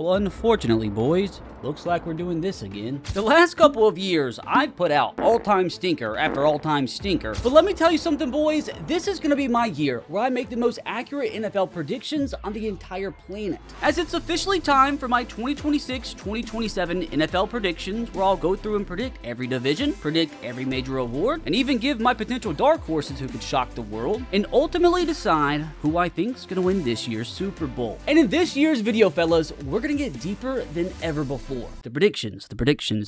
Well, unfortunately, boys, looks like we're doing this again. The last couple of years, I've put out all-time stinker after all-time stinker. But let me tell you something, boys. This is going to be my year where I make the most accurate NFL predictions on the entire planet. As it's officially time for my 2026-2027 NFL predictions, where I'll go through and predict every division, predict every major award, and even give my potential dark horses who could shock the world, and ultimately decide who I think is going to win this year's Super Bowl. And in this year's video, fellas, we're going to get deeper than ever before. The predictions,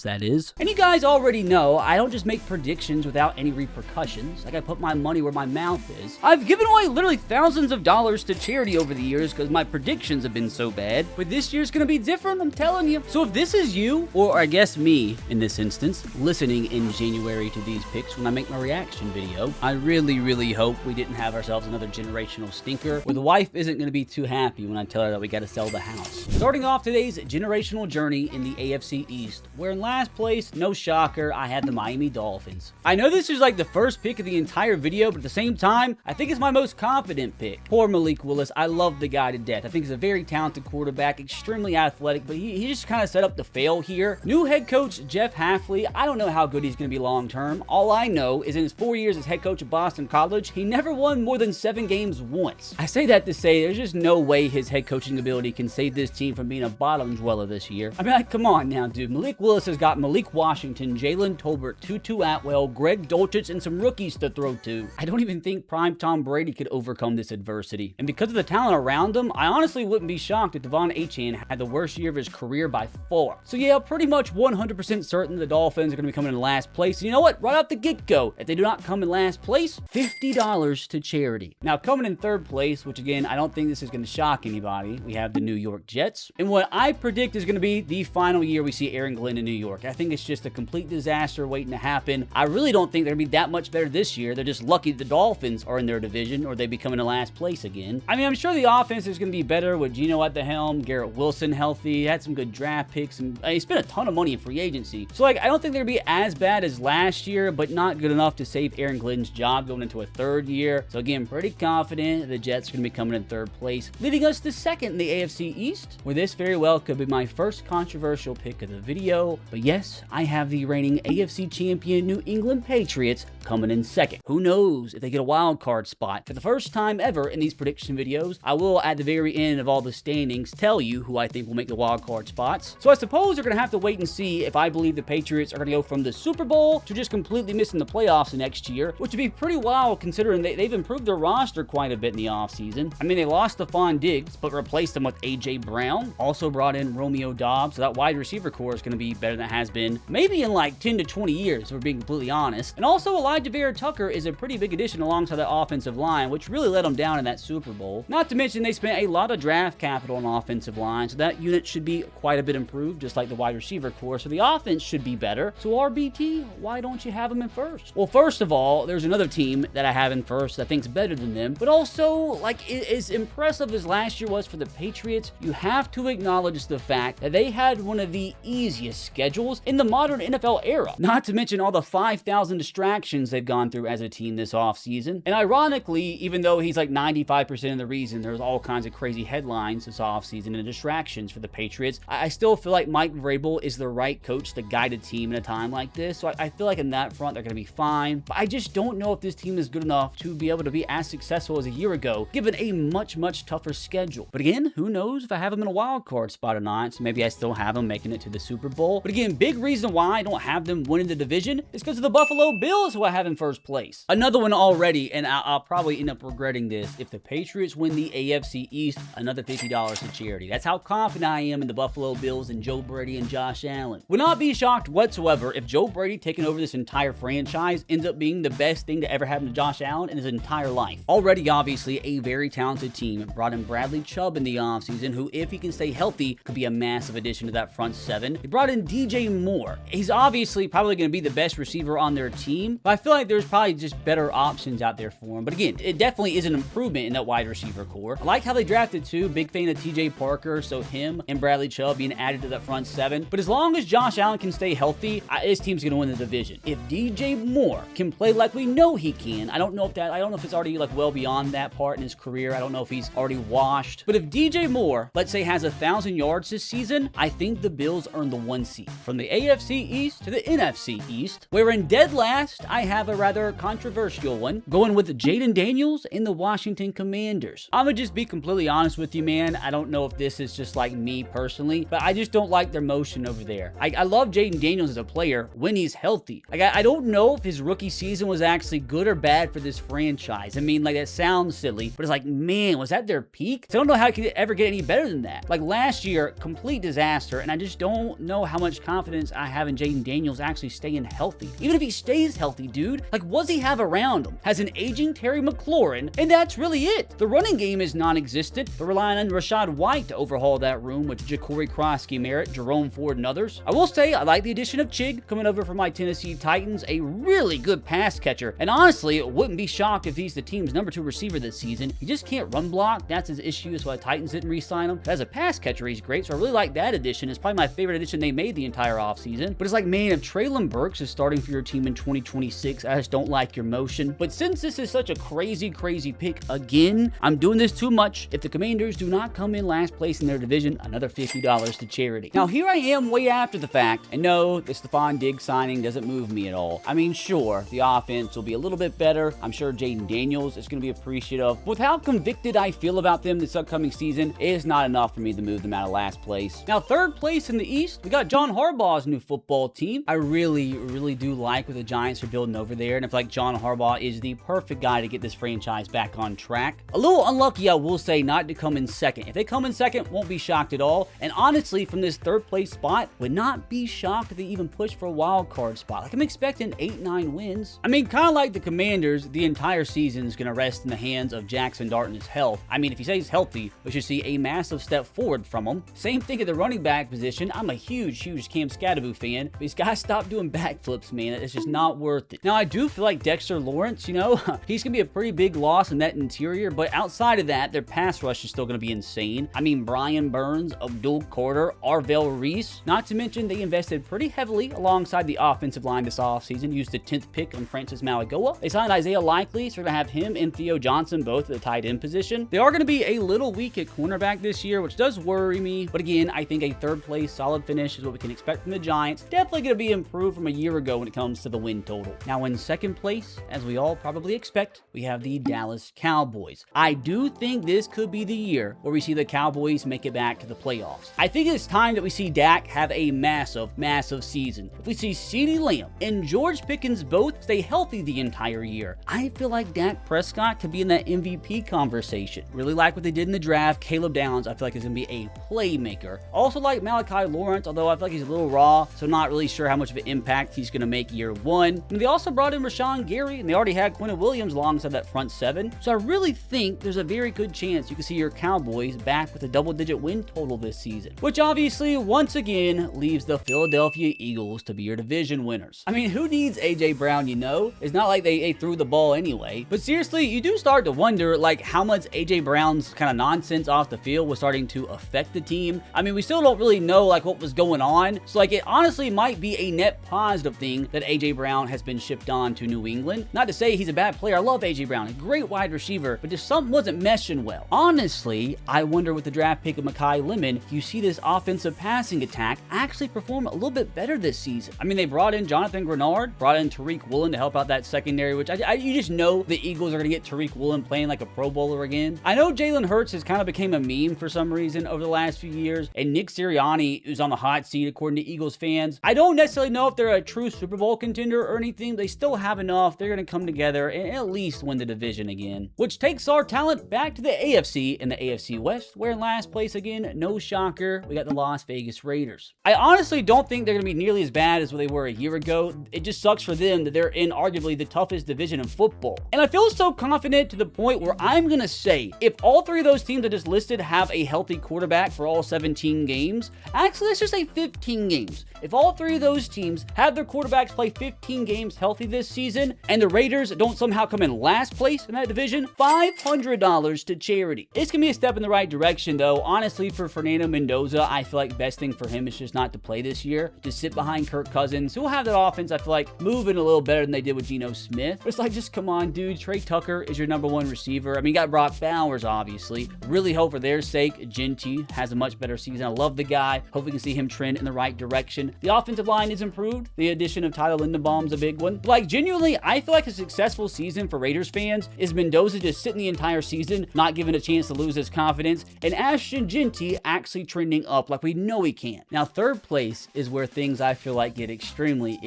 that is. And you guys already know, I don't just make predictions without any repercussions. Like, I put my money where my mouth is. I've given away literally thousands of dollars to charity over the years because my predictions have been so bad. But this year's gonna be different, I'm telling you. So if this is you, or I guess me in this instance, listening in January to these picks when I make my reaction video, I really hope we didn't have ourselves another generational stinker where the wife isn't gonna be too happy when I tell her that we gotta sell the house. Starting off today's generational journey in the AFC East, where in last place, no shocker, I had the Miami Dolphins. I know this is like the first pick of the entire video, but at the same time, I think it's my most confident pick. Poor Malik Willis, I love the guy to death. I think he's a very talented quarterback, extremely athletic, but he just kind of set up to fail here. New head coach Jeff Hafley, I don't know how good he's going to be long term. All I know is in his 4 years as head coach of Boston College, he never won more than 7 games once. I say that to say there's just no way his head coaching ability can save this team from being a bottom dweller this year. I mean, like, come on now, dude. Malik Willis has got Malik Washington, Jalen Tolbert, Tutu Atwell, Greg Dulcich, and some rookies to throw to. I don't even think prime Tom Brady could overcome this adversity. And because of the talent around him, I honestly wouldn't be shocked if Devon Achane had the worst year of his career by far. So yeah, pretty much 100% certain the Dolphins are going to be coming in last place. And you know what? Right off the get-go, if they do not come in last place, $50 to charity. Now, coming in third place, which again, I don't think this is going to shock anybody, we have the New York Jets. And what I predict is going to be the final year we see Aaron Glenn in New York. I think it's just a complete disaster waiting to happen. I really don't think they're going to be that much better this year. They're just lucky the Dolphins are in their division or they become in the last place again. I mean, I'm sure the offense is going to be better with Geno at the helm, Garrett Wilson healthy, had some good draft picks, and he spent a ton of money in free agency. So, like, I don't think they're going to be as bad as last year, but not good enough to save Aaron Glenn's job going into a third year. So, again, pretty confident the Jets are going to be coming in third place, leading us to second in the AFC East, where this very well could be my first controversial pick of the video. But yes, I have the reigning AFC champion New England Patriots coming in second. Who knows if they get a wild card spot? For the first time ever in these prediction videos, I will at the very end of all the standings tell you who I think will make the wild card spots. So I suppose you're going to have to wait and see if I believe the Patriots are going to go from the Super Bowl to just completely missing the playoffs next year, which would be pretty wild considering they've improved their roster quite a bit in the offseason. I mean, they lost Stephon Diggs, but replaced them with A.J. Brown. Also brought in Romeo Doubs, so that wide receiver core is going to be better than it has been maybe in like 10 to 20 years, if we're being completely honest. And also, Elijah Vera Tucker is a pretty big addition alongside that offensive line, which really let them down in that Super Bowl. Not to mention, they spent a lot of draft capital on offensive line, so that unit should be quite a bit improved, just like the wide receiver core, so the offense should be better. So RBT, why don't you have them in first? Well, first of all, there's another team that I have in first that I think's better than them, but also, like, as impressive as last year was for the Patriots, you have to acknowledge the fact that they had one of the easiest schedules in the modern NFL era. Not to mention all the 5,000 distractions they've gone through as a team this offseason. And ironically, even though he's like 95% of the reason there's all kinds of crazy headlines this offseason and distractions for the Patriots, I still feel like Mike Vrabel is the right coach to guide a team in a time like this. So I feel like in that front, they're going to be fine. But I just don't know if this team is good enough to be able to be as successful as a year ago, given a much tougher schedule. But again, who knows if I have them in a wild card spot or not. So maybe I still have them making it to the Super Bowl. But again, big reason why I don't have them winning the division is because of the Buffalo Bills, who I have in first place. Another one already, and I'll probably end up regretting this. If the Patriots win the AFC East, another $50 to charity. That's how confident I am in the Buffalo Bills and Joe Brady and Josh Allen. Would not be shocked whatsoever if Joe Brady taking over this entire franchise ends up being the best thing to ever happen to Josh Allen in his entire life. Already, obviously, a very talented team. Brought in Bradley Chubb in the offseason, who, if he can stay healthy, could be a massive addition to that front seven. They brought in DJ Moore. He's obviously probably going to be the best receiver on their team, but I feel like there's probably just better options out there for him. But again, it definitely is an improvement in that wide receiver core. I like how they drafted too. Big fan of TJ Parker, so him and Bradley Chubb being added to that front seven. But as long as Josh Allen can stay healthy, this team's going to win the division. If DJ Moore can play like we know he can, I don't know if it's already like well beyond that part in his career. I don't know if he's already washed. But if DJ Moore, let's say, has 1,000 yards this season, I think the Bills earned the 1 seed. From the AFC East to the NFC East, where in dead last, I have a rather controversial one, going with Jaden Daniels and the Washington Commanders. I'm gonna just be completely honest with you, man. I don't know if this is just like me personally, but I just don't like their motion over there. I love Jaden Daniels as a player when he's healthy. Like, I don't know if his rookie season was actually good or bad for this franchise. I mean, like, that sounds silly, but it's like, man, was that their peak? So I don't know how it could ever get any better than that. Like, last year, complete disaster, and I just don't know how much confidence I have in Jaden Daniels actually staying healthy. Even if he stays healthy, dude, like, what does he have around him? Has an aging Terry McLaurin, and that's really it. The running game is non-existent. They're relying on Rashad White to overhaul that room with Ja'Cory Krosky Merritt, Jerome Ford, and others. I will say, I like the addition of Chig coming over from my Tennessee Titans, a really good pass catcher, and honestly, wouldn't be shocked if he's the team's number 2 receiver this season. He just can't run block. That's his issue. That's why the Titans didn't re-sign him. But as a pass catcher, he's great, so I really like that addition. It's probably my favorite addition they made the entire offseason. But it's like, man, if Treylon Burks is starting for your team in 2026, I just don't like your motion. But since this is such a crazy pick again, I'm doing this too much. If the Commanders do not come in last place in their division, another $50 to charity. Now, here I am way after the fact, and no, the Stephon Diggs signing doesn't move me at all. I mean, sure, the offense will be a little bit better. I'm sure Jaden Daniels is going to be appreciative. With how convicted I feel about them this upcoming season, it is not enough for me to move them out of last place. Now, third place in the East, we got John Harbaugh's new football team. I really do like what the Giants are building over there, and I feel like John Harbaugh is the perfect guy to get this franchise back on track. A little unlucky, I will say, not to come in second. If they come in second, won't be shocked at all. And honestly, from this third place spot, would not be shocked if they even push for a wild card spot. Like, I'm expecting 8-9 wins. I mean, kind of like the Commanders, the entire season is going to rest in the hands of Jackson Dart and his health. I mean, if he stays healthy, we should see a massive step forward from him. Same thing at the running back position. I'm a huge Cam Scadaboo fan, but he's got to stop doing backflips, man. It's just not worth it. Now, I do feel like Dexter Lawrence, you know, he's going to be a pretty big loss in that interior, but outside of that, their pass rush is still going to be insane. I mean, Brian Burns, Abdul Carter, Arvell Reese, not to mention they invested pretty heavily alongside the offensive line this offseason, used the 10th pick on Francis Malagoa. They signed Isaiah Likely, so they're going to have him and Theo Johnson both at the tight end position. They are going to be a little weak at cornerback this year, which does worry me, but again, I think a third place solid finish is what we can expect from the Giants. Definitely going to be improved from a year ago when it comes to the win total. Now, in second place, as we all probably expect, we have the Dallas Cowboys. I do think this could be the year where we see the Cowboys make it back to the playoffs. I think it's time that we see Dak have a massive season. If we see CeeDee Lamb and George Pickens both stay healthy the entire year, I feel like Dak Prescott could be in that MVP conversation. Really like what they did in the draft. Caleb Downs, I feel like, is going to be a playmaker. Also like Malachi Lawrence, although I feel like he's a little raw, so not really sure how much of an impact he's going to make year one. And they also brought in Rashawn Gary, and they already had Quentin Williams alongside that front seven. So I really think there's a very good chance you can see your Cowboys back with a double-digit win total this season, which obviously, once again, leaves the Philadelphia Eagles to be your division winners. I mean, who needs A.J. Brown, you know? It's not like they threw the ball anyway. But seriously, you do start to wonder, like, how much A.J. Brown's kind of nonsense off the field was starting to affect the team. I mean, we still don't really know, like, what was going on. So, like, it honestly might be a net positive thing that A.J. Brown has been shipped on to New England. Not to say he's a bad player. I love A.J. Brown. A great wide receiver, but just something wasn't meshing well. Honestly, I wonder with the draft pick of Mekhi Lemon, you see this offensive passing attack actually perform a little bit better this season. I mean, they brought in Jonathan Grenard, brought in Tariq Woolen to help out that secondary, which you just know the Eagles are going to get Tariq Woolen playing like a Pro Bowler again. I know Jalen Hurts has kind of became a meme for some reason over the last few years, and Nick Sirianni is on the hot seat according to Eagles fans. I don't necessarily know if they're a true Super Bowl contender or anything. They still have enough. They're going to come together and at least win the division again, which takes our talent back to the AFC and the AFC West, where in last place again, no shocker, we got the Las Vegas Raiders. I honestly don't think they're going to be nearly as bad as what they were a year ago. It just sucks for them that they're in arguably the toughest division in football. And I feel so confident to the point where I'm going to say, if all three of those teams I just listed have a healthy quarterback for all 17 games, actually let's just say 15 games. If all three of those teams have their quarterbacks play 15 games healthy this season, and the Raiders don't somehow come in last place in that division, $500 to charity. It's going to be a step in the right direction, though. Honestly, for Fernando Mendoza, I feel like best thing for him is just not to play this year. Just sit behind Kirk Cousins, who will have that offense, I feel like, moving a little better than they did with Geno Smith. But it's like, just come on, dude. Trey Tucker is your #1 receiver. I mean, you got Brock Bowers, obviously. Really hope for their sake, Gentry Ginty has a much better season. I love the guy. Hope we can see him trend in the right direction. The offensive line is improved. The addition of Tyler Linderbaum's a big one. Like, genuinely, I feel like a successful season for Raiders fans is Mendoza just sitting the entire season, not given a chance to lose his confidence, and Ashton Ginty actually trending up like we know he can. Now, third place is where things I feel like get extremely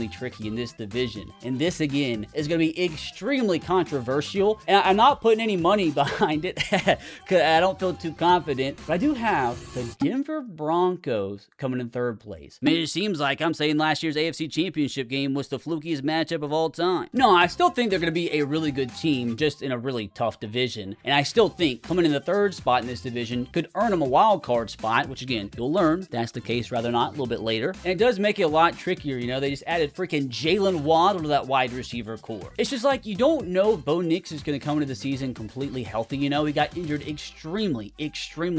tricky in this division. And this, again, is going to be extremely controversial. And I'm not putting any money behind it because I don't feel too confident. But I do have the Denver Broncos coming in third place. I mean, it seems like I'm saying last year's AFC Championship game was the flukiest matchup of all time. No, I still think they're going to be a really good team, just in a really tough division. And I still think coming in the third spot in this division could earn them a wild card spot, which again, you'll learn if that's the case rather not a little bit later. And it does make it a lot trickier. You know, they just added freaking Jalen Waddle to that wide receiver core. It's just like, you don't know if Bo Nix is going to come into the season completely healthy. You know, he got injured extremely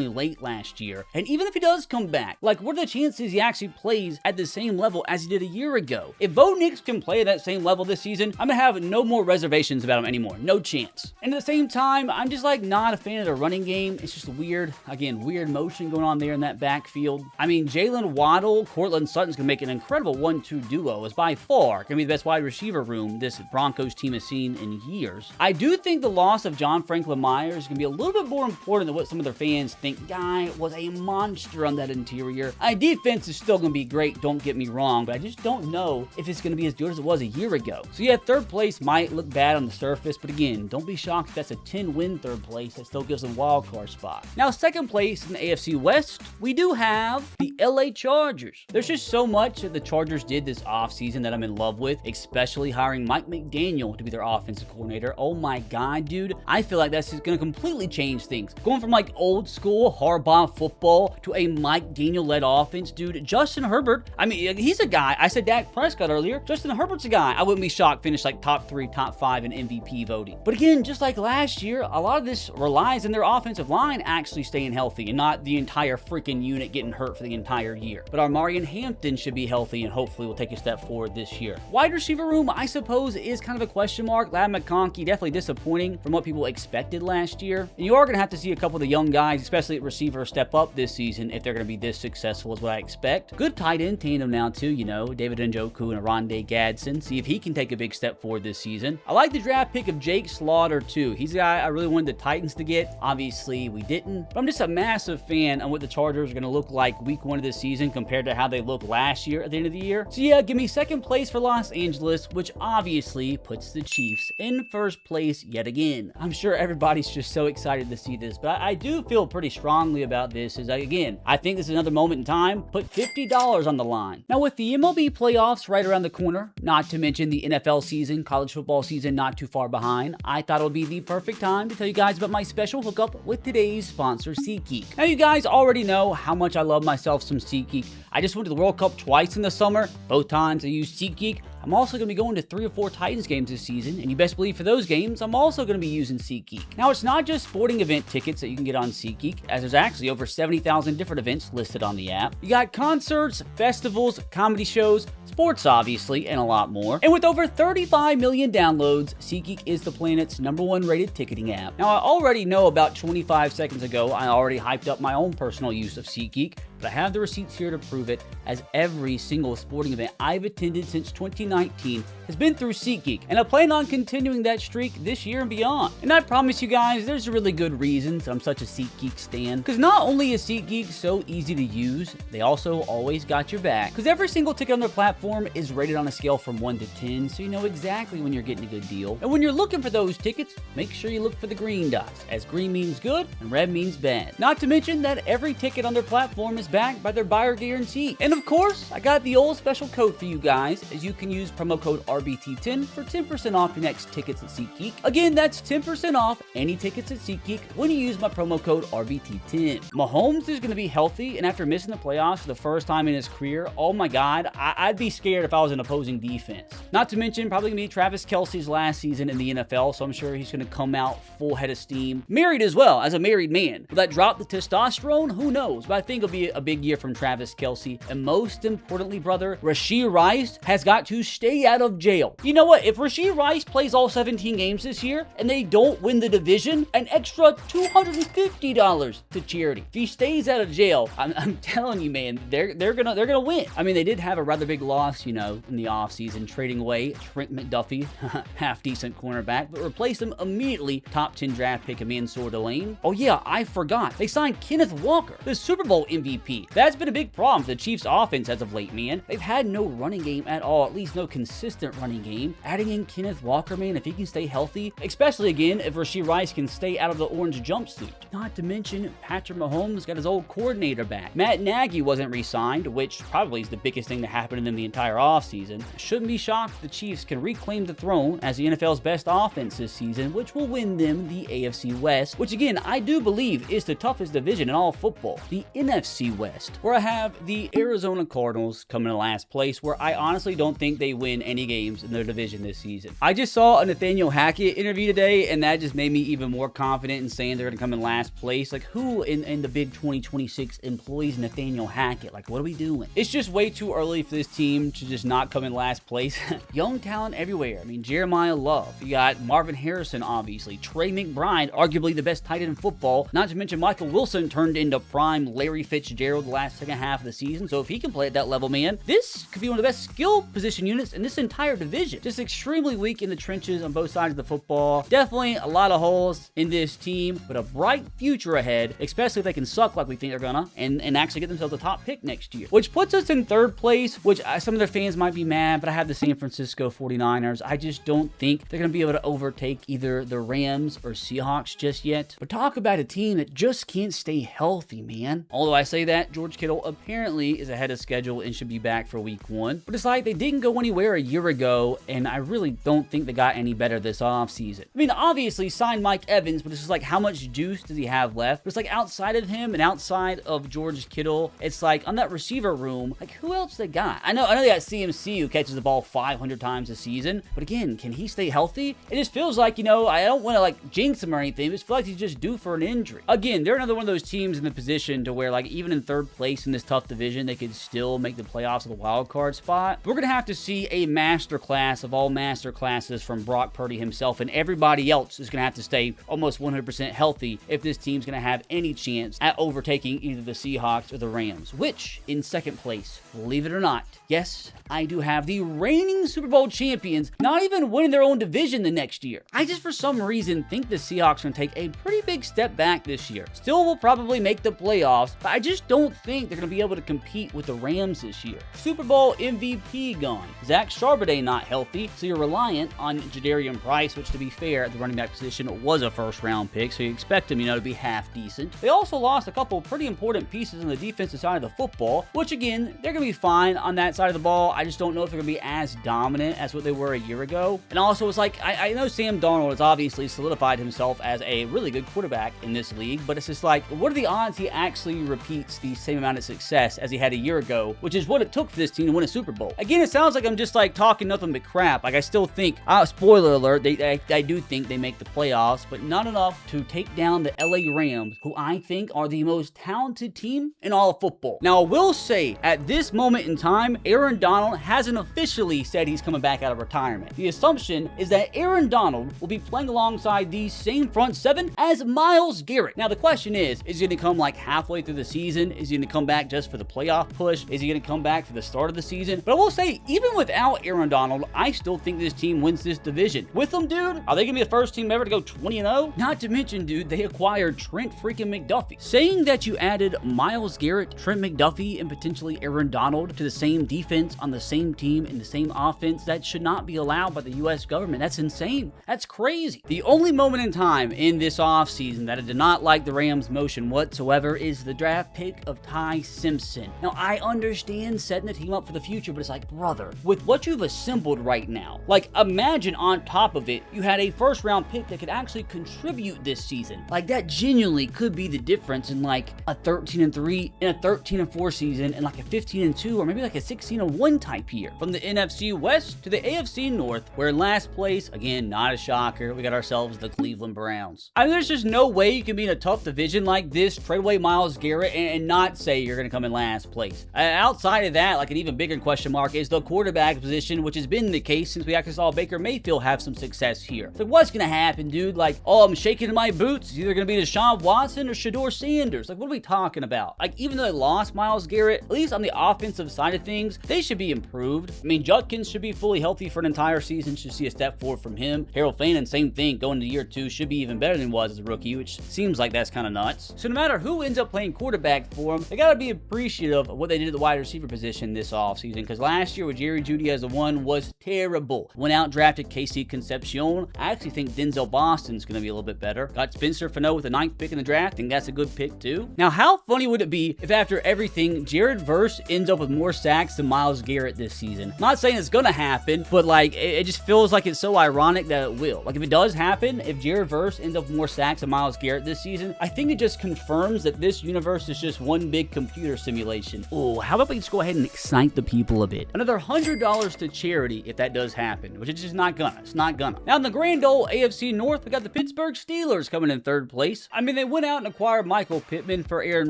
late last year. And even if he does come back, like, what are the chances he actually plays at the same level as he did a year ago? If Bo Nix can play at that same level this season, I'm going to have no more reservations about him anymore. No chance. And at the same time, I'm just like not a fan of the running game. It's just weird. Again, weird motion going on there in that backfield. I mean, Jalen Waddle, Cortland Sutton's going to make an incredible 1-2 duo. It's by far going to be the best wide receiver room this Broncos team has seen in years. I do think the loss of John Franklin Myers is going to be a little bit more important than what some of their fans think. Guy was a monster on that interior. Defense is still going to be great, don't get me wrong, but I just don't know if it's going to be as good as it was a year ago. So yeah, third place might look bad on the surface, but again, don't be shocked if that's a 10-win third place. That still gives them a wild card spot. Now, second place in the AFC West, we do have the LA Chargers. There's just so much that the Chargers did this offseason that I'm in love with, especially hiring Mike McDaniel to be their offensive coordinator. Oh my God, dude. I feel like that's just going to completely change things. Going from like old school Harbaugh football to a Mike Daniel-led offense, dude. Justin Herbert, I mean, he's a guy. I said Dak Prescott earlier. Justin Herbert's a guy I wouldn't be shocked finish like top 3, top 5 in MVP voting. But again, just like last year, a lot of this relies on their offensive line actually staying healthy and not the entire freaking unit getting hurt for the entire year. But our Marion Hampton should be healthy and hopefully will take a step forward this year. Wide receiver room, I suppose, is kind of a question mark. Ladd McConkey, definitely disappointing from what people expected last year. And you are going to have to see a couple of the young guys, especially at receiver, step up this season if they're going to be this successful is what I expect. Good tight end tandem now too, you know, David Njoku and Aronde Gadsden. See if he can take a big step forward this season. I like the draft pick of Jake Slaughter too. He's a guy I really wanted the Titans to get. Obviously, we didn't. But I'm just a massive fan of what the Chargers are going to look like week 1 of this season compared to how they looked last year at the end of the year. So yeah, give me second place for Los Angeles, which obviously puts the Chiefs in first place yet again. I'm sure everybody's just so excited to see this, but I do feel pretty strongly about this. Is again, I think this is another moment in time. Put $50 on the line. Now, with the MLB playoffs right around the corner, not to mention the NFL season, college football season not too far behind, I thought it would be the perfect time to tell you guys about my special hookup with today's sponsor, SeatGeek. Now, you guys already know how much I love myself some SeatGeek. I just went to the World Cup twice in the summer. Both times I used SeatGeek. I'm also going to be going to 3 or 4 Titans games this season, and you best believe for those games, I'm also going to be using SeatGeek. Now, it's not just sporting event tickets that you can get on SeatGeek, as there's actually over 70,000 different events listed on the app. You got concerts, festivals, comedy shows, sports obviously, and a lot more. And with over 35 million downloads, SeatGeek is the planet's #1 rated ticketing app. Now, I already know about 25 seconds ago, I already hyped up my own personal use of SeatGeek, but I have the receipts here to prove it, as every single sporting event I've attended since 2019 has been through SeatGeek, and I plan on continuing that streak this year and beyond. And I promise you guys, there's really good reasons I'm such a SeatGeek stan, because not only is SeatGeek so easy to use, they also always got your back, because every single ticket on their platform is rated on a scale from 1 to 10, so you know exactly when you're getting a good deal. And when you're looking for those tickets, make sure you look for the green dots, as green means good and red means bad. Not to mention that every ticket on their platform is backed by their buyer guarantee. And of course, I got the old special code for you guys, as you can use promo code RBT10 for 10% off your next tickets at SeatGeek. Again, that's 10% off any tickets at SeatGeek when you use my promo code RBT10. Mahomes is going to be healthy, and after missing the playoffs for the first time in his career, oh my God, I'd be scared if I was an opposing defense. Not to mention, probably going to be Travis Kelce's last season in the NFL, so I'm sure he's going to come out full head of steam. Married as well, as a married man. Will that drop the testosterone? Who knows? But I think it'll be a big year from Travis Kelce. And most importantly, brother, Rashee Rice has got to stay out of jail. You know what? If Rashee Rice plays all 17 games this year and they don't win the division, an extra $250 to charity. If he stays out of jail, I'm telling you, man, they're gonna win. I mean, they did have a rather big loss, you know, in the offseason, trading away Trent McDuffie, half-decent cornerback, but replaced him immediately, top 10 draft pick Mansour Delane. Oh yeah, I forgot. They signed Kenneth Walker, the Super Bowl MVP. That's been a big problem for the Chiefs offense as of late, man. They've had no running game at all, at least no consistent running game. Adding in Kenneth Walker, man, if he can stay healthy, especially again, if Rashee Rice can stay out of the orange jumpsuit. Not to mention, Patrick Mahomes got his old coordinator back. Matt Nagy wasn't re-signed, which probably is the biggest thing that happened to them the entire offseason. Shouldn't be shocked if the Chiefs can reclaim the throne as the NFL's best offense this season, which will win them the AFC West, which again, I do believe is the toughest division in all football, the NFC West, where I have the Arizona Cardinals coming in last place, where I honestly don't think they win any games in their division this season. I just saw a Nathaniel Hackett interview today, and that just made me even more confident in saying they're going to come in last place. Like, who in the big 2026 employs Nathaniel Hackett? Like, what are we doing? It's just way too early for this team to just not come in last place. Young talent everywhere. I mean, Jeremiah Love. You got Marvin Harrison, obviously. Trey McBride, arguably the best tight end in football. Not to mention Michael Wilson turned into prime Larry Fitzgerald the last second half of the season. So if he can play at that level, man, this could be one of the best skill position units in this entire division. Just extremely weak in the trenches on both sides of the football. Definitely a lot of holes in this team, but a bright future ahead, especially if they can suck like we think they're gonna, and actually get themselves a top pick next year. Which puts us in third place, which some of their fans might be mad, but I have the San Francisco 49ers. I just don't think they're gonna be able to overtake either the Rams or Seahawks just yet. But talk about a team that just can't stay healthy, man. Although I say that, George Kittle apparently is ahead of schedule and should be back for week 1. But it's like they didn't go anywhere a year ago, and I really don't think they got any better this offseason. I mean, obviously signed Mike Evans, but it's just like, how much juice does he have left? But it's like outside of him and outside of George Kittle, it's like on that receiver room, like who else they got? I know they got CMC who catches the ball 500 times a season, but again, can he stay healthy? It just feels like, you know, I don't want to like jinx him or anything, but it feels like he's just due for an injury. Again, they're another one of those teams in the position to where, like, even in third place in this tough division, they could still make the playoffs with a wild card spot. We're gonna have to see a masterclass of all masterclasses from Brock Purdy himself, and everybody else is gonna have to stay almost 100% healthy if this team's gonna have any chance at overtaking either the Seahawks or the Rams, which in second place, believe it or not, yes, I do have the reigning Super Bowl champions not even winning their own division the next year. I just for some reason think the Seahawks are going to take a pretty big step back this year. Still will probably make the playoffs, but I just don't think they're going to be able to compete with the Rams this year. Super Bowl MVP gone. Zach Charbonnet not healthy, so you're reliant on Jadarian Price, which to be fair, at the running back position was a first round pick, so you expect him, you know, to be half decent. They also lost a couple pretty important pieces on the defensive side of the football, which again, they're going to be fine on that side of the ball. I just don't know if they're going to be as dominant as what they were a year ago. And also, it's like, I know Sam Darnold has obviously solidified himself as a really good quarterback in this league, but it's just like, what are the odds he actually repeats the same amount of success as he had a year ago, which is what it took for this team to win a Super Bowl? Again, it sounds like I'm just like talking nothing but crap. Like, I still think, spoiler alert, I do think they make the playoffs, but not enough to take down the LA Rams, who I think are the most talented team in all of football. Now, I will say, at this moment in time, Aaron Donald hasn't officially said he's coming back out of retirement. The assumption is that Aaron Donald will be playing alongside the same front seven as Myles Garrett. Now, the question is he going to come like halfway through the season? Is he going to come back just for the playoff push? Is he going to come back for the start of the season? But I will say, even without Aaron Donald, I still think this team wins this division. With them, dude, are they going to be the first team ever to go 20-0? Not to mention, dude, they acquired Trent freaking McDuffie. Saying that you added Myles Garrett, Trent McDuffie, and potentially Aaron Donald to the same defense on the same team in the same offense, that should not be allowed by the U.S. government. That's insane. That's crazy. The only moment in time in this offseason that I did not like the Rams' motion whatsoever is the draft pick of Ty Simpson. Now, I understand setting the team up for the future, but it's like, brother, with what you've assembled right now, like, imagine on top of it, you had a first-round pick that could actually contribute this season. Like, that genuinely could be the difference in, like, a 13-3, in a 13-4 season, and like a 15-2, or maybe like a 16-1 type year. From the NFC West to the AFC North, where in last place, again, not a shocker, we got ourselves the Cleveland Browns. I mean, there's just no way you can be in a tough division like this, trade away Myles Garrett, and cannot say you're going to come in last place. Outside of that, like an even bigger question mark is the quarterback position, which has been the case since we actually saw Baker Mayfield have some success here. So what's going to happen, dude? Like, oh, I'm shaking in my boots. It's either going to be Deshaun Watson or Shedeur Sanders. Like, what are we talking about? Like, even though they lost Myles Garrett, at least on the offensive side of things, they should be improved. I mean, Judkins should be fully healthy for an entire season. Should see a step forward from him. Harold Fannin, same thing. Going into year 2, should be even better than he was as a rookie, which seems like that's kind of nuts. So no matter who ends up playing quarterback for him, they got to be appreciative of what they did at the wide receiver position this offseason, because last year with Jerry Jeudy as the one was terrible. Went out and drafted Casey Concepcion. I actually think Denzel Boston's going to be a little bit better. Got Spencer Fano with the 9th pick in the draft. I think that's a good pick too. Now, how funny would it be if after everything, Jared Verse ends up with more sacks than Myles Garrett this season? I'm not saying it's going to happen, but like it just feels like it's so ironic that it will. Like if it does happen, if Jared Verse ends up with more sacks than Myles Garrett this season, I think it just confirms that this universe is just one big computer simulation. Oh, how about we just go ahead and excite the people a bit? Another $100 to charity if that does happen, which it's just not gonna. It's not gonna. Now in the grand old AFC North, we got the Pittsburgh Steelers coming in 3rd place. I mean, they went out and acquired Michael Pittman for Aaron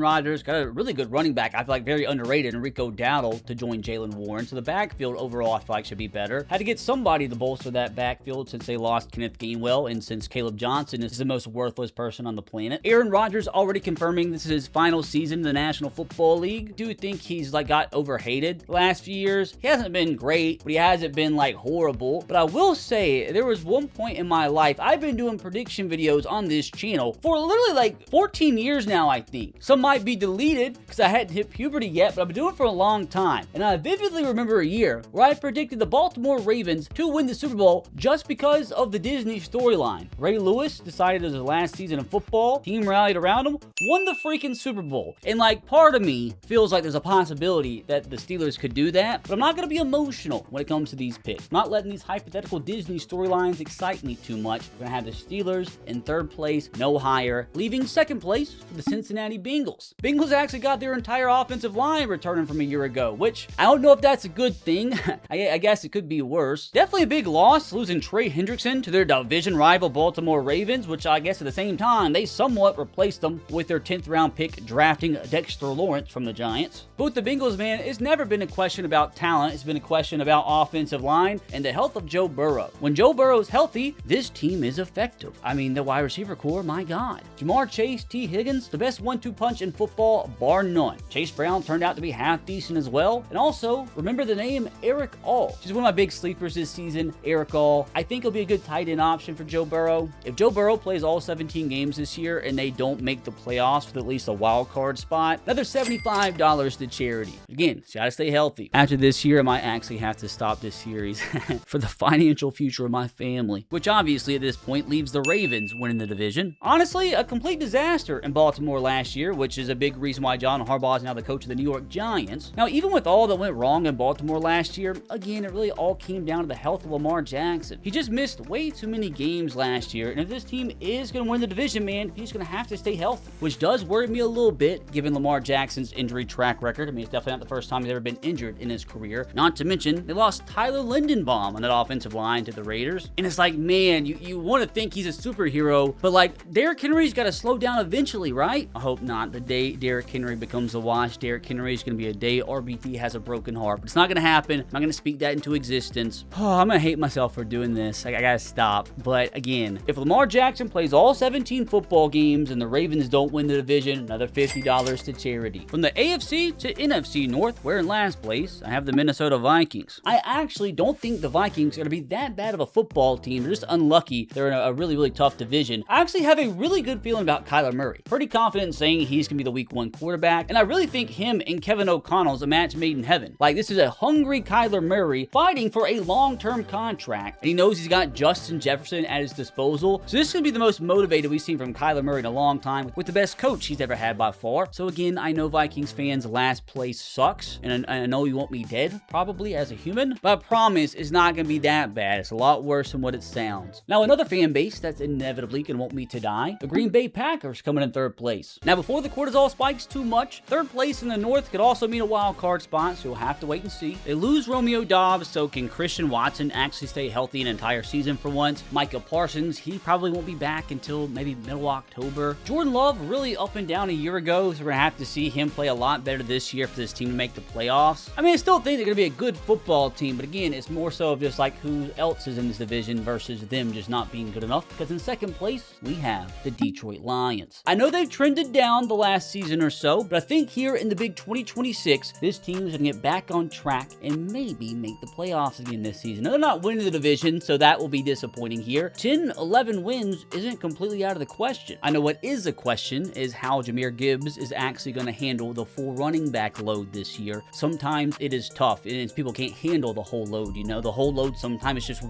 Rodgers. Got a really good running back. I feel like very underrated, Enrico Dowdle, to join Jalen Warren. So the backfield overall, I feel like should be better. Had to get somebody to bolster that backfield since they lost Kenneth Gainwell and since Caleb Johnson is the most worthless person on the planet. Aaron Rodgers already confirming this is his final season in the National Football League. Do think he's like got overhated the last few years. He hasn't been great, but he hasn't been like horrible. But I will say there was one point in my life, I've been doing prediction videos on this channel for literally like 14 years now, I think. Some might be deleted because I hadn't hit puberty yet, but I've been doing it for a long time. And I vividly remember a year where I predicted the Baltimore Ravens to win the Super Bowl just because of the Disney storyline. Ray Lewis decided it was his last season of football, team rallied around him, won the freaking Super Bowl. And like part of me feels like there's a possibility that the Steelers could do that, but I'm not going to be emotional when it comes to these picks. I'm not letting these hypothetical Disney storylines excite me too much. We're going to have the Steelers in 3rd place, no higher, leaving 2nd place for the Cincinnati Bengals. Bengals actually got their entire offensive line returning from a year ago, which I don't know if that's a good thing. I guess it could be worse. Definitely a big loss, losing Trey Hendrickson to their division rival Baltimore Ravens, which I guess at the same time, they somewhat replaced them with their 10th round pick drafting Dexter Lawrence from the Giants. But with the Bengals, man, it's never been a question about talent. It's been a question about offensive line and the health of Joe Burrow. When Joe Burrow is healthy, this team is effective. I mean, the wide receiver core, my God. Jamar Chase, T. Higgins, the best 1-2 punch in football, bar none. Chase Brown turned out to be half decent as well. And also, remember the name Eric All. She's one of my big sleepers this season, Eric All. I think he'll be a good tight end option for Joe Burrow. If Joe Burrow plays all 17 games this year and they don't make the playoffs with at least a wild card spot, another $75 to charity. Again, gotta stay healthy. After this year, I might actually have to stop this series for the financial future of my family, which obviously at this point leaves the Ravens winning the division. Honestly, a complete disaster in Baltimore last year, which is a big reason why John Harbaugh is now the coach of the New York Giants. Now, even with all that went wrong in Baltimore last year, again, it really all came down to the health of Lamar Jackson. He just missed way too many games last year, and if this team is going to win the division, man, he's going to have to stay healthy, which does worry me a little bit given Lamar Jackson's injury track record. I mean, it's definitely not the first time he's ever been injured in his career. Not to mention, they lost Tyler Lindenbaum on that offensive line to the Raiders. And it's like, man, you want to think he's a superhero, but like, Derrick Henry's got to slow down eventually, right? I hope not. The day Derrick Henry becomes a wash, Derrick Henry is going to be a day RBT has a broken heart. But it's not going to happen. I'm not going to speak that into existence. Oh, I'm going to hate myself for doing this. I got to stop. But again, if Lamar Jackson plays all 17 football games and the Ravens don't win the division, another $50 to charity. From the AFC to NFC North, we're in last place. I have the Minnesota Vikings. I actually don't think the Vikings are going to be that bad of a football team. They're just unlucky. They're in a really, really tough division. I actually have a really good feeling about Kyler Murray. Pretty confident in saying he's going to be the week 1 quarterback. And I really think him and Kevin O'Connell's a match made in heaven. Like, this is a hungry Kyler Murray fighting for a long-term contract. And he knows he's got Justin Jefferson at his disposal. So this is going to be the most motivated we've seen from Kyler Murray in a long time, with the best coach he's ever had by far. So again, I know Vikings fans, last place sucks. And I know you want me dead, probably, as a human. But I promise it's not going to be that bad. It's a lot worse than what it sounds. Now, another fan base that's inevitably going to want me to die, the Green Bay Packers coming in 3rd place. Now, before the cortisol spikes too much, 3rd place in the North could also mean a wild card spot, so you'll have to wait and see. They lose Romeo Doubs, so can Christian Watson actually stay healthy an entire season for once? Micah Parsons, he probably won't be back until maybe middle October. Jordan Love, really up and down a year ago, so we're going to have to see him play a lot better this year for this team to make the playoffs. I mean, I still think they're going to be a good football team, but again, it's more so of just like who else is in this division versus them just not being good enough, because in second place, we have the Detroit Lions. I know they've trended down the last season or so, but I think here in the big 2026, this team is going to get back on track and maybe make the playoffs again this season. Now, they're not winning the division, so that will be disappointing here. 10-11 wins isn't completely out of the question. I know what is a question is how Jahmyr Gibbs is actually going to handle the full running back load this year. Sometimes it is tough, and people can't handle the whole load, you know? The whole load sometimes is just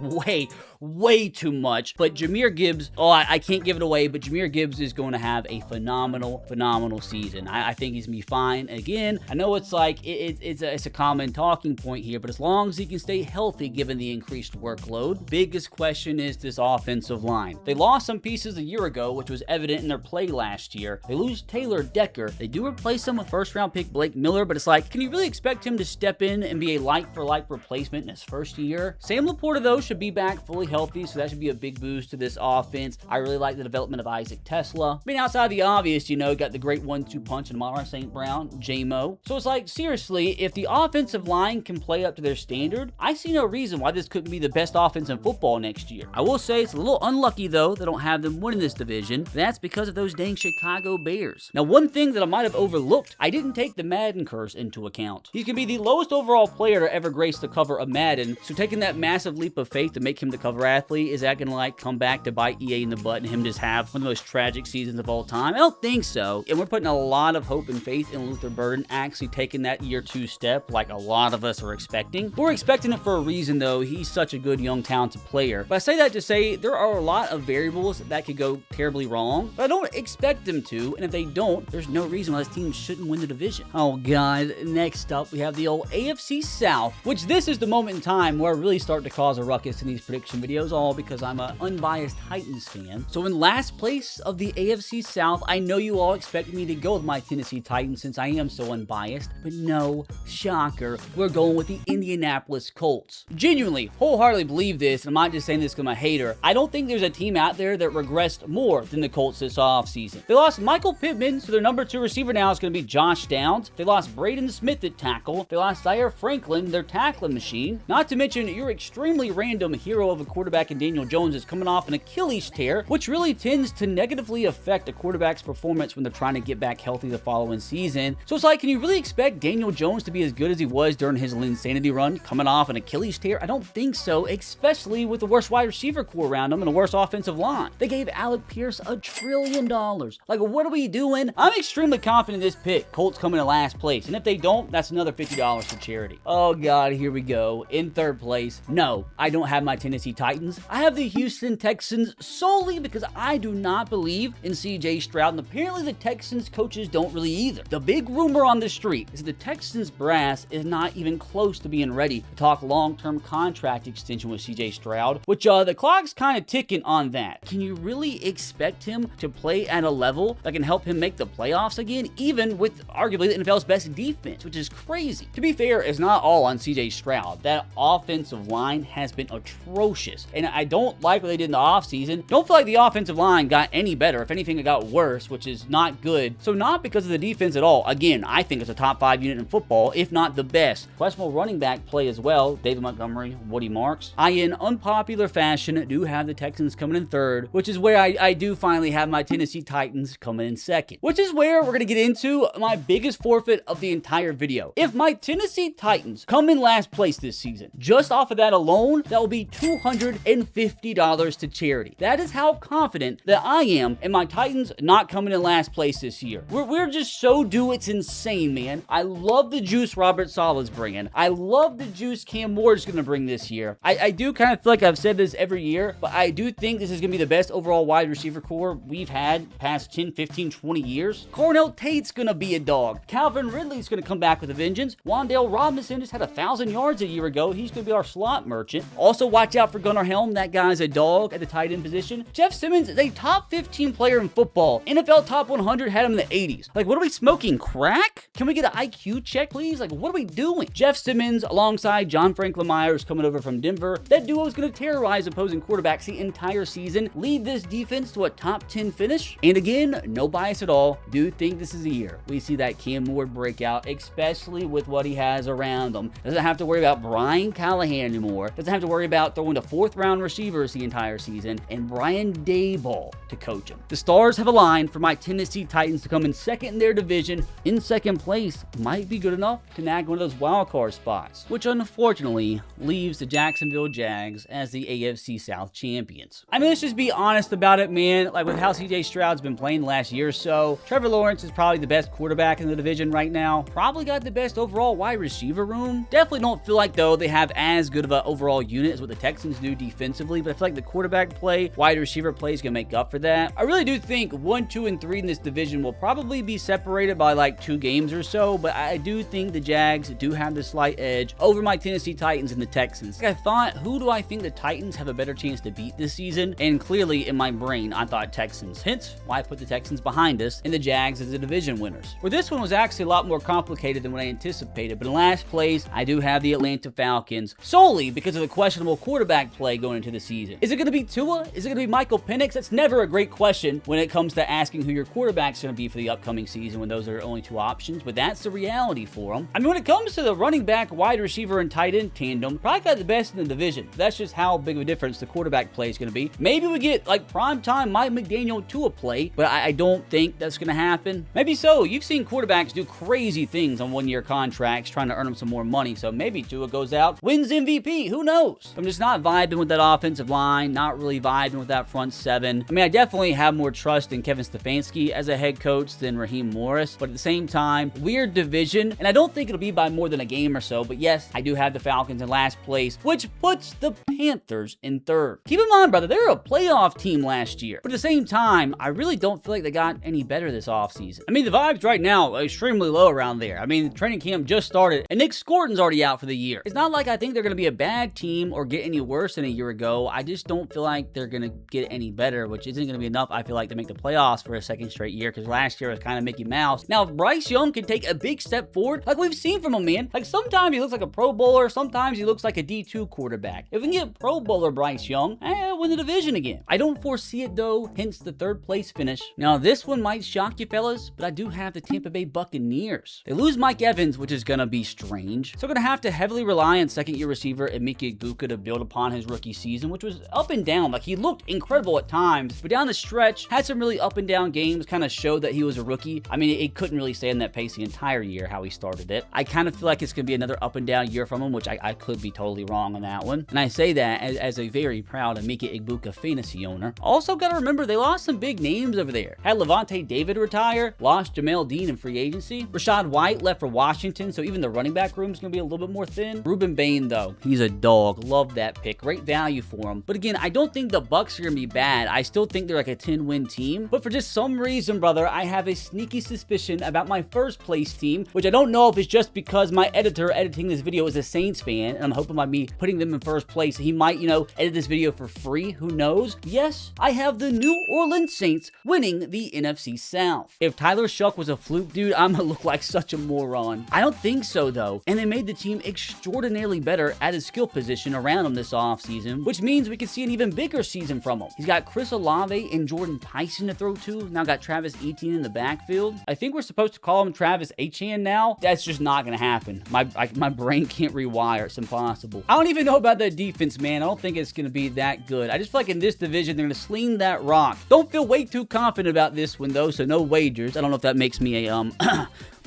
way too much. But Jahmyr Gibbs, I can't give it away, but Jahmyr Gibbs is going to have a phenomenal season. I think he's going to be fine. Again, I know it's like, it's a common talking point here, but as long as he can stay healthy given the increased workload, biggest question is this offensive line. They lost some pieces a year ago, which was evident in their play last year. They lose Taylor Decker. They do replace him with first-round pick Blake Miller, but it's like, can you really expect him to step in and be a like-for-like replacement in his first year? Sam Laporta, though, should be back fully healthy, so that should be a big boost to this offense. I really like the development of Isaac Tesla. I mean, outside the obvious, you know, got the great 1-2 punch in Amon-Ra St. Brown, J-Mo. So it's like, seriously, if the offensive line can play up to their standard, I see no reason why this couldn't be the best offense in football next year. I will say it's a little unlucky, though, they don't have them winning this division. That's because of those dang Chicago Bears. Now, one thing that I might have overlooked, I didn't take the Madden curse into account. He's going to be the lowest overall player to ever grace the cover of Madden, so taking that massive leap of faith to make him the cover athlete, is that going to like come back to bite EA in the butt and him just have one of the most tragic seasons of all time? I don't think so. And we're putting a lot of hope and faith in Luther Burden actually taking that year 2 step like a lot of us are expecting. We're expecting it for a reason, though. He's such a good, young, talented player. But I say that to say there are a lot of variables that could go terribly wrong, but I don't expect them to, and if they don't, there's no reason why this team shouldn't win the division. Oh god, next up we have the old AFC South, which this is the moment in time where I really start to cause a ruckus in these prediction videos, all because I'm an unbiased Titans fan. So in last place of the AFC South, I know you all expect me to go with my Tennessee Titans since I am so unbiased, but no, shocker, we're going with the Indianapolis Colts. Genuinely, wholeheartedly believe this, and I'm not just saying this because I'm a hater. I don't think there's a team out there that regressed more than the Colts this offseason. They lost Michael Pittman, so their number 2 receiver now is going to be Josh Downs. They lost Braden Smith at tackle. They lost Zaire Franklin, their tackling machine. Not to mention your extremely random hero of a quarterback in Daniel Jones is coming off an Achilles tear, which really tends to negatively affect a quarterback's performance when they're trying to get back healthy the following season. So it's like, can you really expect Daniel Jones to be as good as he was during his Linsanity run, coming off an Achilles tear? I don't think so, especially with the worst wide receiver core around him and a worse offensive line. They gave Alec Pierce $1 trillion. Like, what are we doing? I'm extremely confident in this pick. Colts coming in last place, and if they don't, that's another $50 for charity. Oh god, here we go. In third place, no, I don't have my Tennessee Titans. I have the Houston Texans solely because I do not believe in CJ Stroud, and apparently the Texans coaches don't really either. The big rumor on the street is the Texans brass is not even close to being ready to talk long-term contract extension with CJ Stroud, which the clock's kind of ticking on that. Can you really expect him to play at a level that can help him make the playoffs again, even with arguably the NFL's best defense, which is crazy? To be fair, it's not all on CJ Stroud. That offensive line has been atrocious, and I don't like what they did in the offseason. Don't feel like the offensive line got any better. If anything, it got worse, which is not good. So not because of the defense at all. Again, I think it's a top 5 unit in football, if not the best. Questionable running back play as well. David Montgomery, Woody Marks. I, in unpopular fashion, do have the Texans coming in third, which is where I do finally have my Tennessee Titans coming in second, which is where we're going to get into my biggest forfeit of the entire video. If my Tennessee Titans come in last place this season, just off of that alone, that will be $250 to charity. That is how confident that I am in my Titans not coming in last place this year. We're just so due, it's insane, man. I love the juice Robert Saleh's bringing. I love the juice Cam Ward's going to bring this year. I do kind of feel like I've said this every year, but I do think this is going to be the best overall wide receiver core we've had past 10, 15, 20 years. Cornell Tate's going to be a dog. Calvin Ridley's going to come back with a vengeance. Wan'Dale Robinson just had 1,000 yards a year ago. He's going to be our slot merchant. Also, watch out for Gunnar Helm. That guy's a dog at the tight end position. Jeff Simmons is a top 15 player in football. NFL top 100 had him in the 80s. Like, what are we smoking? Crack? Can we get an IQ check, please? Like, what are we doing? Jeff Simmons alongside John Franklin Myers coming over from Denver. That duo is going to terrorize opposing quarterbacks the entire season, lead this defense to a top 10 finish. And again, no bias at all. Do think think this is the year we see that Cam Ward break out, especially with what he has around him. Doesn't have to worry about Brian Callahan anymore. Doesn't have to worry about throwing to 4th-round receivers the entire season, and Brian Daboll to coach him. The stars have aligned for my Tennessee Titans to come in second in their division. In second place might be good enough to nag one of those wildcard spots, which unfortunately leaves the Jacksonville Jags as the AFC South champions. I mean, let's just be honest about it, man. Like, with how CJ Stroud's been playing the last year or so, Trevor Lawrence is probably the best quarterback in the division right now. Probably got the best overall wide receiver room. Definitely don't feel like, though, they have as good of an overall unit as what the Texans do defensively, but I feel like the quarterback play, wide receiver play is going to make up for that. I really do think 1, 2, and 3 in this division will probably be separated by like 2 games or so, but I do think the Jags do have the slight edge over my Tennessee Titans and the Texans. Like, I thought, who do I think the Titans have a better chance to beat this season? And clearly in my brain, I thought Texans. Hence why I put the Texans behind us and the Jags as the division winners. Where this one was actually a lot more complicated than what I anticipated, but in last place, I do have the Atlanta Falcons solely because of the questionable quarterback play going into the season. Is it going to be Tua? Is it going to be Michael Penix? That's never a great question when it comes to asking who your quarterback's going to be for the upcoming season when those are only 2 options, but that's the reality for them. I mean, when it comes to the running back, wide receiver, and tight end tandem, probably got the best in the division. That's just how big of a difference the quarterback play is going to be. Maybe we get like primetime Mike McDaniel Tua play, but I don't think that's going to happen. Maybe so. You've seen quarterbacks do crazy things on 1-year contracts trying to earn them some more money, so maybe Tua goes out, wins MVP. Who knows? I'm just not vibing with that offensive line, not really vibing with that front 7. I mean, I definitely have more trust in Kevin Stefanski as a head coach than Raheem Morris, but at the same time, weird division, and I don't think it'll be by more than a game or so, but yes, I do have the Falcons in last place, which puts the Panthers in 3rd. Keep in mind, brother, they were a playoff team last year, but at the same time, I really don't feel like they got any better this offseason. I mean, the vibes right now are extremely low around there. I mean, the training camp just started, and Nick Scorton's already out for the year. It's not like I think they're going to be a bad team or get any worse than a year ago. I just don't feel like they're going to get any better, which isn't going to be enough, I feel like, to make the playoffs for a second straight year, because last year was kind of Mickey Mouse. Now, if Bryce Young can take a big step forward, like we've seen from him, man, like sometimes he looks like a Pro Bowler, sometimes he looks like a D2 quarterback. If we can get Pro Bowler Bryce Young, win the division again. I don't foresee it though, hence the 3rd place finish. Now, this one might shock you fellas, but I do have the Tampa Bay Buccaneers. They lose Mike Evans, which is going to be strange. So, going to have to heavily rely on second-year receiver Emeka Egbuka to build upon his rookie season, which was up and down. Like, he looked incredible at times, but down the stretch, had some really up and down games, kind of showed that he was a rookie. I mean, it couldn't really stay in that pace the entire year, how he started it. I kind of feel like it's going to be another up and down year from him, which I could be totally wrong on that one. And I say that as a very proud Emeka Egbuka fantasy owner. Also, got to remember, they lost some big names over there. Had Levante David retire, lost Jamel Dean in free agency. Rashad White left for Washington, so even the running back room is going to be a little bit more thin. Ruben Bain, though, he's a dog. Love that pick. Great value for him. But again, I don't think the Bucs are going to be bad. I still think they're like a 10-win team. But for just some reason, brother, I have a sneaky suspicion about my first place team, which I don't know if it's just because my editor editing this video is a Saints fan, and I'm hoping by me putting them in first place, he might, edit this video for free. Who knows? Yes, I have the New Orleans Saints winning the NFC South. If Tyler Shuck was a fluke, dude, I'm gonna look like such a moron. I don't think so, though. And they made the team extraordinarily better at his skill position around him this offseason, which means we could see an even bigger season from him. He's got Chris Olave and Jordan Tyson to throw to. Now got Travis Etienne in the backfield. I think we're supposed to call him Travis Etienne now. That's just not gonna happen. My brain can't rewire. It's impossible. I don't even know about that defense, man. I don't think it's gonna be that good. I just feel like in this division, they're gonna sling that rock. Don't feel way too confident about this one, though, so no wagers. I don't know if that makes me a,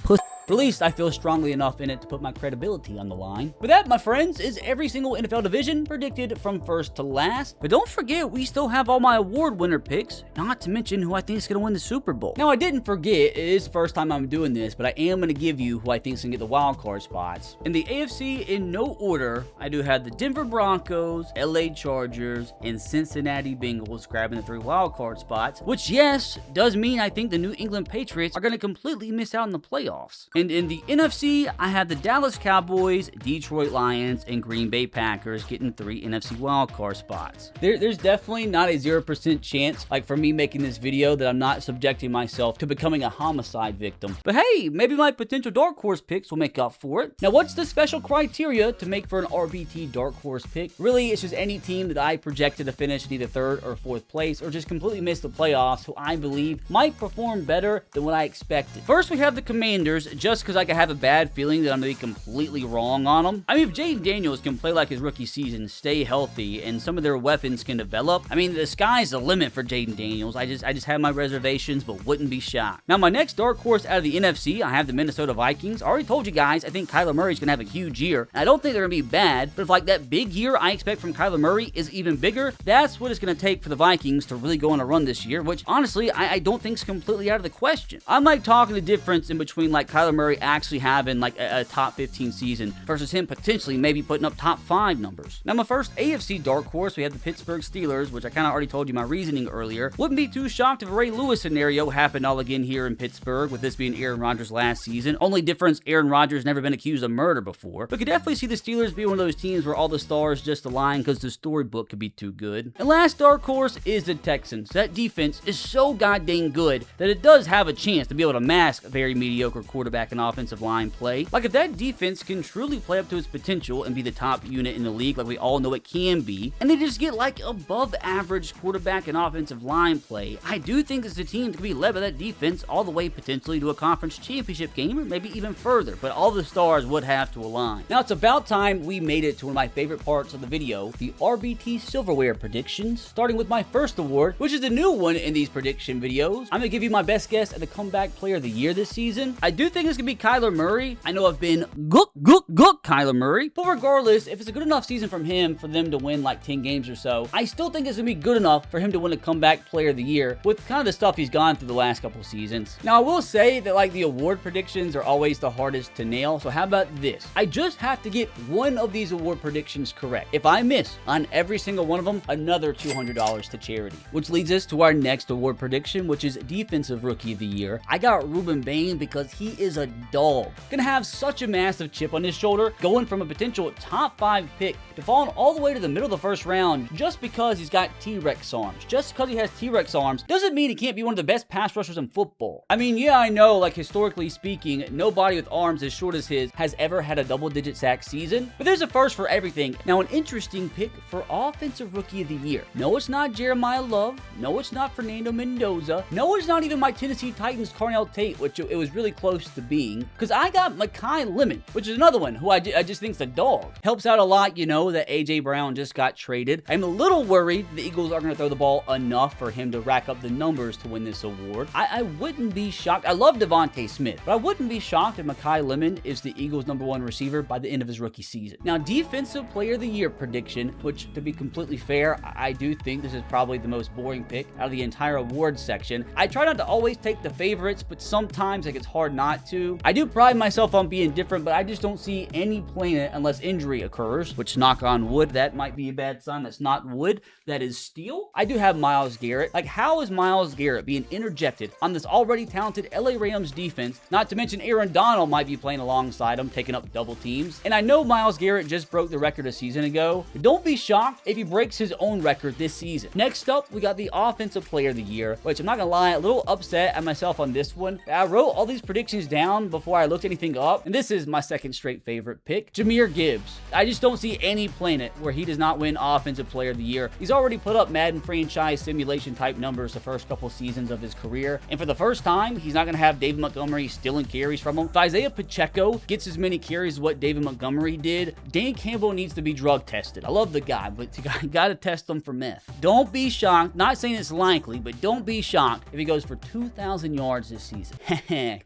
pussy. At least I feel strongly enough in it to put my credibility on the line. But that, my friends, is every single NFL division predicted from first to last. But don't forget, we still have all my award winner picks, not to mention who I think is going to win the Super Bowl. Now, I didn't forget, it is the first time I'm doing this, but I am going to give you who I think is going to get the wild card spots. In the AFC, in no order, I do have the Denver Broncos, LA Chargers, and Cincinnati Bengals grabbing the 3 wild card spots, which, yes, does mean I think the New England Patriots are going to completely miss out on the playoffs. And in the NFC, I have the Dallas Cowboys, Detroit Lions, and Green Bay Packers getting 3 NFC wildcard spots. There's definitely not a 0% chance, like for me making this video, that I'm not subjecting myself to becoming a homicide victim. But hey, maybe my potential dark horse picks will make up for it. Now, what's the special criteria to make for an RBT dark horse pick? Really, it's just any team that I projected to finish in either 3rd or 4th place, or just completely miss the playoffs, who I believe might perform better than what I expected. First, we have the Commanders, just because I have a bad feeling that I'm going to be completely wrong on them. I mean, if Jaden Daniels can play like his rookie season, stay healthy, and some of their weapons can develop, I mean, the sky's the limit for Jaden Daniels. I just have my reservations, but wouldn't be shocked. Now, my next dark horse out of the NFC, I have the Minnesota Vikings. I already told you guys, I think Kyler Murray's going to have a huge year. I don't think they're going to be bad, but if like that big year I expect from Kyler Murray is even bigger, that's what it's going to take for the Vikings to really go on a run this year, which honestly, I don't think is completely out of the question. I'm like talking the difference in between like Kyler Murray actually having like a top 15 season versus him potentially maybe putting up top 5 numbers. Now, my first AFC dark horse, we have the Pittsburgh Steelers, which I kind of already told you my reasoning earlier. Wouldn't be too shocked if a Ray Lewis scenario happened all again here in Pittsburgh, with this being Aaron Rodgers last season. Only difference, Aaron Rodgers never been accused of murder before. But could definitely see the Steelers be one of those teams where all the stars just align because the storybook could be too good. And last dark horse is the Texans. That defense is so goddamn good that it does have a chance to be able to mask very mediocre quarterback and offensive line play. Like if that defense can truly play up to its potential and be the top unit in the league like we all know it can be, and they just get like above average quarterback and offensive line play, I do think this is a team that can be led by that defense all the way potentially to a conference championship game or maybe even further, but all the stars would have to align. Now it's about time we made it to one of my favorite parts of the video, the RBT Silverware predictions, starting with my first award, which is the new one in these prediction videos. I'm going to give you my best guess at the comeback player of the year this season. I do think it's going to be Kyler Murray. I know I've been gook Kyler Murray, but regardless, if it's a good enough season from him for them to win like 10 games or so, I still think it's going to be good enough for him to win a comeback player of the year with kind of the stuff he's gone through the last couple seasons. Now, I will say that like the award predictions are always the hardest to nail, so how about this? I just have to get one of these award predictions correct. If I miss on every single one of them, another $200 to charity. Which leads us to our next award prediction, which is Defensive Rookie of the Year. I got Ruben Bain because he is a dog. Gonna have such a massive chip on his shoulder, going from a potential top 5 pick to falling all the way to the middle of the first round just because he's got T-Rex arms. Just because he has T-Rex arms doesn't mean he can't be one of the best pass rushers in football. I mean, yeah, I know, like historically speaking, nobody with arms as short as his has ever had a double-digit sack season, but there's a first for everything. Now, an interesting pick for Offensive Rookie of the Year. No, it's not Jeremiah Love. No, it's not Fernando Mendoza. No, it's not even my Tennessee Titans Carnell Tate, which it was really close to being, because I got Mekhi Lemon, which is another one who I just think's a dog. Helps out a lot, you know, that A.J. Brown just got traded. I'm a little worried the Eagles aren't going to throw the ball enough for him to rack up the numbers to win this award. I wouldn't be shocked. I love Devontae Smith, but I wouldn't be shocked if Mekhi Lemon is the Eagles' #1 receiver by the end of his rookie season. Now, Defensive Player of the Year prediction, which to be completely fair, I do think this is probably the most boring pick out of the entire awards section. I try not to always take the favorites, but sometimes like it's hard not to. I do pride myself on being different, but I just don't see any playing it unless injury occurs, which knock on wood, that might be a bad sign. That's not wood, that is steel. I do have Myles Garrett. Like, how is Myles Garrett being interjected on this already talented LA Rams defense? Not to mention Aaron Donald might be playing alongside him, taking up double teams. And I know Myles Garrett just broke the record a season ago, but don't be shocked if he breaks his own record this season. Next up, we got the Offensive Player of the Year, which I'm not gonna lie, a little upset at myself on this one. I wrote all these predictions down before I looked anything up, and this is my second straight favorite pick, Jahmyr Gibbs. I just don't see any planet where he does not win Offensive Player of the Year. He's already put up Madden franchise simulation type numbers the first couple seasons of his career, and for the first time, he's not gonna have David Montgomery stealing carries from him. If Isaiah Pacheco gets as many carries as what David Montgomery did, Dan Campbell needs to be drug tested. I love the guy, but you gotta test him for meth. Don't be shocked, not saying it's likely, but don't be shocked if he goes for 2,000 yards this season.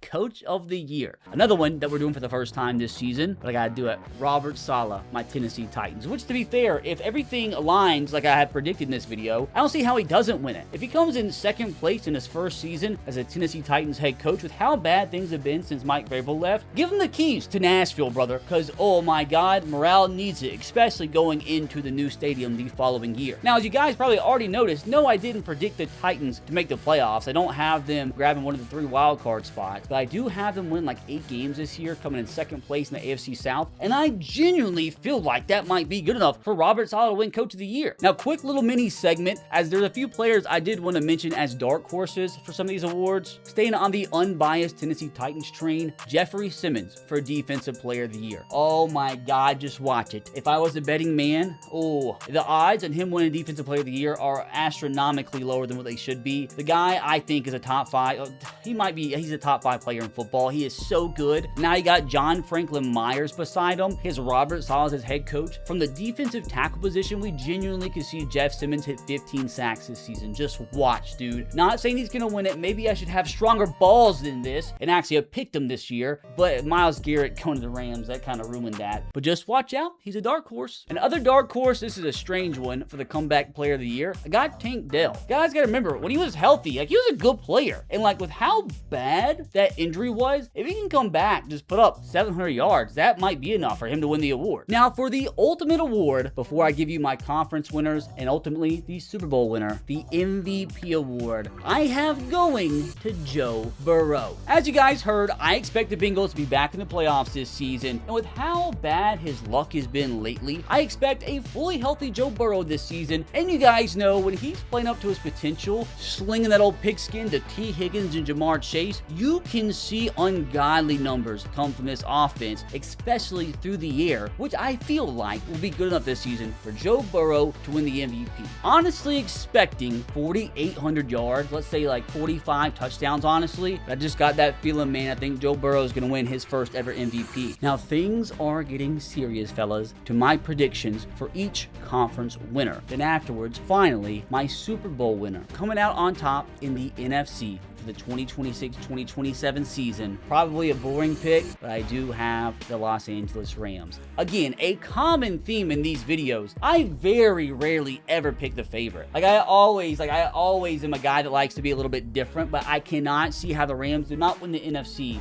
Coach of the Year. Another one that we're doing for the first time this season, but I gotta do it. Robert Saleh, my Tennessee Titans. Which, to be fair, if everything aligns like I had predicted in this video, I don't see how he doesn't win it. If he comes in second place in his first season as a Tennessee Titans head coach with how bad things have been since Mike Vrabel left, give him the keys to Nashville, brother, because, oh my God, morale needs it, especially going into the new stadium the following year. Now, as you guys probably already noticed, no, I didn't predict the Titans to make the playoffs. I don't have them grabbing one of the 3 wildcard spots, but I do have them him win like 8 games this year, coming in second place in the AFC South, and I genuinely feel like that might be good enough for Robert Saleh to win Coach of the Year. Now, quick little mini segment, as there's a few players I did want to mention as dark horses for some of these awards. Staying on the unbiased Tennessee Titans train, Jeffrey Simmons for Defensive Player of the Year. Oh my God, just watch it. If I was a betting man, the odds on him winning Defensive Player of the Year are astronomically lower than what they should be. The guy, I think, is a top 5. He's a top 5 player in football. He is so good. Now you got John Franklin Myers beside him. He has Robert Saleh as head coach. From the defensive tackle position, we genuinely could see Jeff Simmons hit 15 sacks this season. Just watch, dude. Not saying he's gonna win it. Maybe I should have stronger balls than this and actually have picked him this year, but Myles Garrett going to the Rams, that kind of ruined that. But just watch out. He's a dark horse. Another dark horse, this is a strange one for the comeback player of the year. I got Tank Dell. Guys gotta remember, when he was healthy, like, he was a good player. And like, with how bad that injury was, if he can come back, just put up 700 yards, that might be enough for him to win the award. Now, for the ultimate award, before I give you my conference winners and ultimately the Super Bowl winner, the MVP award, I have going to Joe Burrow. As you guys heard, I expect the Bengals to be back in the playoffs this season, and with how bad his luck has been lately, I expect a fully healthy Joe Burrow this season. And you guys know, when he's playing up to his potential, slinging that old pigskin to T. Higgins and Jamar Chase, you can see ungodly numbers come from this offense, especially through the air, which I feel like will be good enough this season for Joe Burrow to win the MVP. Honestly expecting 4,800 yards, let's say like 45 touchdowns, honestly. I just got that feeling, man. I think Joe Burrow is going to win his first ever MVP. Now, things are getting serious, fellas, to my predictions for each conference winner. Then afterwards, finally, my Super Bowl winner coming out on top in the NFC the 2026-2027 season. Probably a boring pick, but I do have the Los Angeles Rams. Again, a common theme in these videos, I very rarely ever pick the favorite. I always am a guy that likes to be a little bit different, but I cannot see how the Rams do not win the NFC.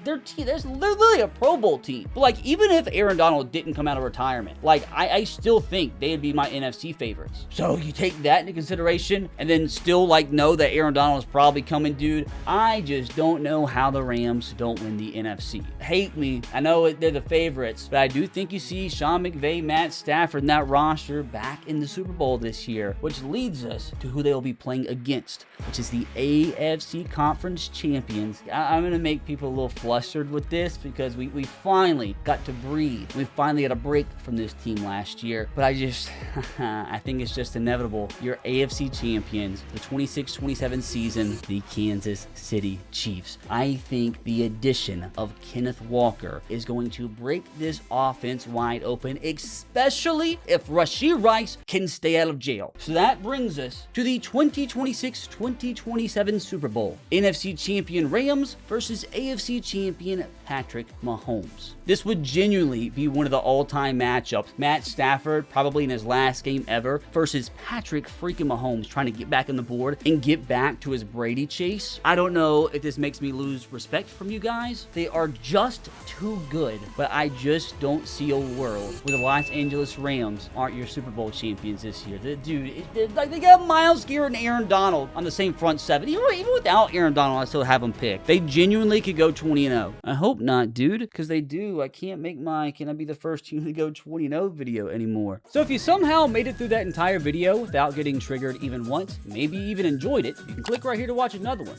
Their team, they're literally a Pro Bowl team. But like, even if Aaron Donald didn't come out of retirement, like, I still think they'd be my NFC favorites. So you take that into consideration, and then still like know that Aaron Donald is probably coming, dude. I just don't know how the Rams don't win the NFC. Hate me. I know they're the favorites, but I do think you see Sean McVay, Matt Stafford, and that roster back in the Super Bowl this year, which leads us to who they'll be playing against, which is the AFC Conference Champions. I'm going to make people a little flustered with this because we finally got to breathe. We finally got a break from this team last year, but I think it's just inevitable. Your AFC champions, the 26-27 season, the Kansas City Chiefs. I think the addition of Kenneth Walker is going to break this offense wide open, especially if Rashee Rice can stay out of jail. So that brings us to the 2026-2027 Super Bowl. NFC champion Rams versus AFC champion Patrick Mahomes. This would genuinely be one of the all-time matchups. Matt Stafford, probably in his last game ever, versus Patrick freaking Mahomes, trying to get back on the board and get back to his Brady chase. I don't know if this makes me lose respect from you guys. They are just too good, but I just don't see a world where the Los Angeles Rams aren't your Super Bowl champions this year. They got Myles Garrett and Aaron Donald on the same front seven. Even without Aaron Donald, I still have them picked. They genuinely could go 20-0. I hope not, dude, because they do. I can't make my "can I be the first team to go 20-0" video anymore. So if you somehow made it through that entire video without getting triggered even once, maybe even enjoyed it, you can click right here to watch another one.